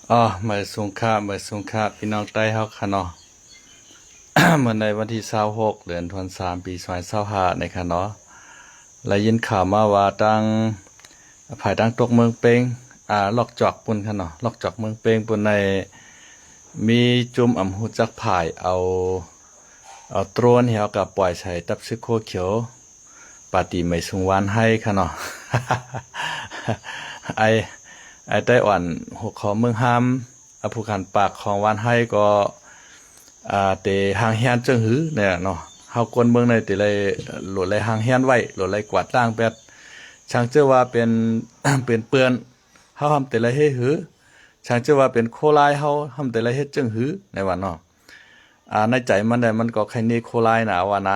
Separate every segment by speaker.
Speaker 1: เมื่อสงครามพี่น้องใต้เฮาค่ะเนาะ เมื่อในวันที่26เดือนธันวาคมปี2025ในค่ะเนาะและยินข่าวมาว่าภายตั้งตกเมืองเป้งลอกจอกปุ่นค่ะเนาะลอกจอกเมืองเป้งปุ่นในมีจุ่มอำหูจักผายเอาโตรนเฮากับปล่อยใช้ตับซึกโคเขียวปาติไม่สุงวานให้ค่ะเนาะ ไอไต้หวันหัวขอเมืองฮามผู้ขันปากของวานให้ก็เตหางเฮียนจึงหือเนี่ยเนาะเฮากวนเมืองในเตเลยโหลดเลยหางเฮียนไว้โหลดเลยกวาดล้างแปดช่างเชื่อว่าเป็น เป็นเปื้อนเฮาทำเตเลยเฮ็ดหือช่างเชื่อว่าเป็นโคลายเฮาทำเตเลยเฮ็ดจึงหือในวันเนาะในใจมันได้มันก็ใครเนโคลายนะว่านะ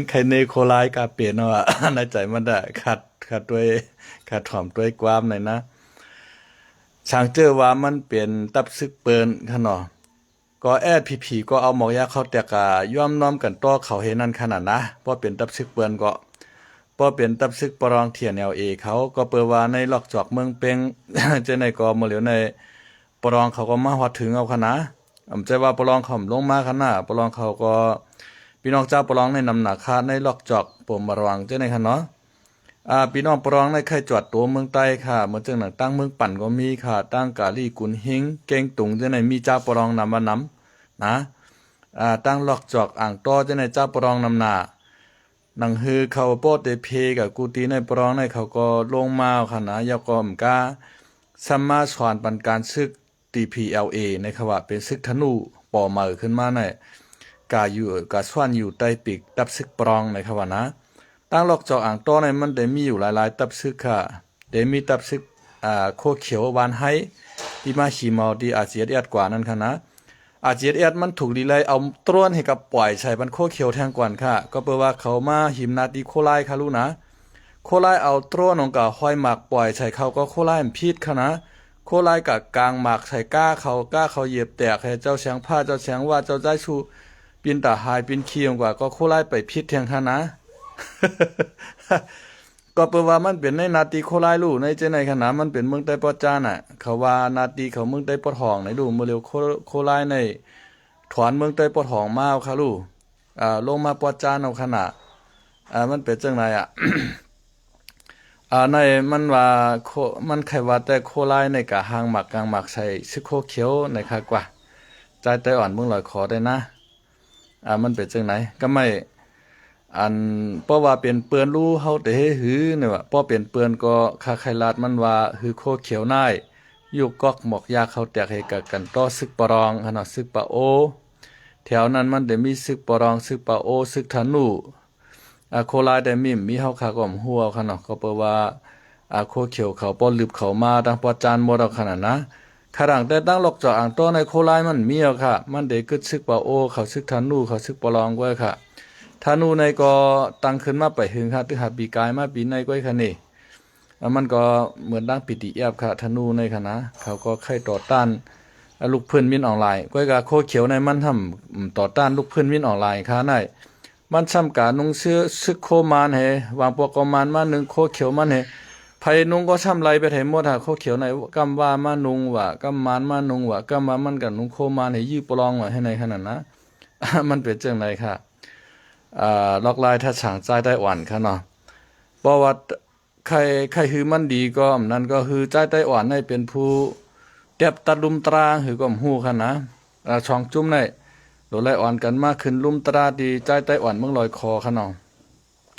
Speaker 1: ใครเนโคลายกาเปลี่ยนเนาะ ในใจมันได้ขัดด้วยขัดถ่อมด้วยความหน่อยนะช่างเจอว่ามันเปลี่ยนตับซึกเปิ้นค่ะเนาะก็แอดผีก็เอาหมอกยาเข้าแต่กะย่อมน้อมกันต่อเขาเห็นนั่นขนาดนะเพราะเป็นตับซึกเปิ้นก็เพราะเป็นตับซึกปรองเทียนแนวเอเขาก็เปิดว่าในลอกจอกเมืองเปง เจะในก็มาเหลียวในปรองเขาก็มาฮอดถึงเอาคณะใจว่าปรองเขาลงมาคณะปรองเขาก็พี่น้องเจ้าปรองในนำหนักคาในลอกจอกปมระวังเจ้าในค่ะเนาะพี่น้องปรองในใครจอดตัวเมืองใต้ค่ะเหมือนจังหนังตั้งเมืองปั่นก็มีค่ะตั้งกาลีกุนเฮงเก่งตุงเจ้าในมีเจ้าปรองนำมานำนะตั้งลอกจอกอ่างต้อเจ้าในเจ้าปรองนำหนาหนังฮือเขาโปเตเพกับกูตีในปรองในเขาก็ลงมาค่ะนะยากอมกาซัมมาสอนปันการซึก TPLA ในคำว่าเป็นซึกธนูป่อมือขึ้นมาในกาส่วนอยู่ใต้ปีกตับซึกปรองในคำว่านะตั้งลอกจอกอ่างต้อในมันได้มีอยู่หลายๆตับซึกค่ะได้มีตับซึกโคเขียววานไฮที่มาขี่เมาที่อาเจียดเอียดกว่านั้นค่ะนะอาเจียดเอียดมันถูกดีเลยเอาตรวนให้กับปล่อยใช้บันโคเขียวแทงกวนค่ะก็แปลว่าเขามาหิมนาดีโคไลค่ะรู้นะโคไลเอาตรวนของกาห้อยหมากปล่อยใช้เขาก็โคไลมันพิษค่ะนะโคไลกับกลางหมากใส่ก้าเขาเหยียบแตกให้เจ้าแสงผ้าเจ้าแสงว่าเจ้าใจชูปีนตาหายปีนขี้กว่าก็โคไลไปพิษแทงค่ะนะ ก็เปว่ามันเป็นในนาตีโคไลลู่ในเจในขณะมันเป็นเมืองใต้ปอจาน่ะเขาว่านาตีเขาเมืองใต้ปอทองในลู่เมื่อเร็วโคไลในถอนเมืองใต้ปอทองมาค่ะลู่ลงมาปอจานเอาขณะมันเป็นจังไดในมันว่ามันใครว่าแต่โคไลในกะหางหมักกลางหมักใส่ซึโคเขียวในค่ะกว่าใจไต้อ่อนเมืองลอยคอได้นะมันเป็นจังไหนก็ไม่เพราะว่าเป็นเปื้อนรู้เฮาแต่หือเนี่ยว่าเพราะเป็นเปื้อนก็คาไคลาดมันว่าหือโคเขียวน่ายอยู่กอกหมอกยาเขาแตกให้กันต่อซึกปรองขนาดซึกปะโอแถวนั้นมันได้มีซึกปรองซึกปะโอซึกธนูโคลาได้มีเฮาคาก็หัวขนาดก็เปว่าโคเขียวเขาป้อลึบเขามาดังปอจานหมดขนาดนะขรังแต่ตั้งหลอกจอกอ่างต้อในโคลายมันมีเอาค่ะมันได้กึดซึกปะโอเขาซึกธนูเขาซึกปรองไว้ค่ะธนูในก็ตั้งขึ้นมาไปหึงค่ะตึหาปีกายมาปีในก้อยค่ะนี่มันก็เหมือนดังปิติแอบค่ะธนูในค่ะนะเขาก็ไข่ต่อต้านลูกเพื่อนมินออนไลน์ก้อยกาโคเขียวในมันทำต่อต้านลูกเพื่อนมินออนไลน์ค่ะในมันซ้ำกานุ่งเสื้อซึกโคมานเฮวางปวกกมานมาหนึ่งโคเขียวมันเฮไผนุ่งก็ซ้ำไรไปเห็นหมดหาโคเขียวในกำว่ามานุ่งว่ากำมานมานุ่งว่ากำมามันกับนุ่งโคมานให้ยื้อปลองไว้ให้ในขนาดนะมันเป็นจังไรค่ะลอกลายถ้าฉางใจได้อ่อนค่ะเนาะเพราะว่าใครฮือมันดีก็นั่นก็คือใจได้อ่อนให้เป็นผู้เต็บตัดลุมตราหือก็หู้ค่ะนะช่องจุ้มในโดนไล่อ่อนกันมากขึ้นลุมตราดีใจได้อ่อนเมื่อลอยคอค่ะเนาะ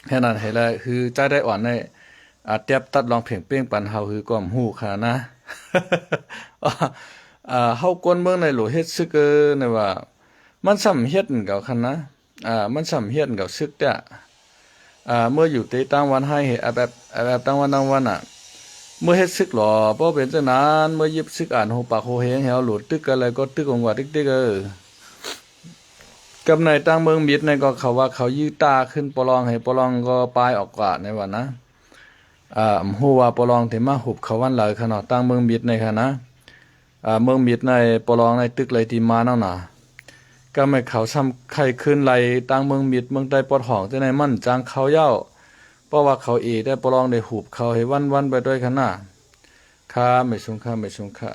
Speaker 1: แค่นั้นเห็นแล้วคือใจได้อ่อนในเต็บตัดลองเพ่งเป้งปันเฮาคือก็หู้ค่ะนะเฮากวนเมืองในหลวเฮ็ดซึกในว่ามันสำเฮ็ดกับคันนะมันสำเฮียนกับซึกเนี่ยเมื่ออยู่ตีตั้งวันให้แบบตั้งวันเมื่อเฮ็ดซึกหล่อเพราะเป็นจังนั้นเมื่อยิบซึกอ่านโหปากโหเฮงเฮาหลุดตึกอะไรก็ตึกของว่าตึกกับในตั้งเมืองมิดในก็เขาว่าเขายื้อตาขึ้นปลองให้ปลองก็ปลายออกกว่าในวันนะฮู้ว่าปลองที่มาหุบเขาวันหลายขนาดตั้งเมืองมิดในค่ะนะเมืองมิดในปลองในตึกเลยที่มาเนาะนะก็ไม่เขาซ้ำไข่ขึ้นไหลตั้งเมืองมิดเมืองใต้ปอดห้องที่ในมั่นจางเขาเย้าเพราะว่าเขาได้ปลองได้หูบเขาให้วันไปด้วยขนาด ครับไม่ชงค่ะไม่ชงค่ะ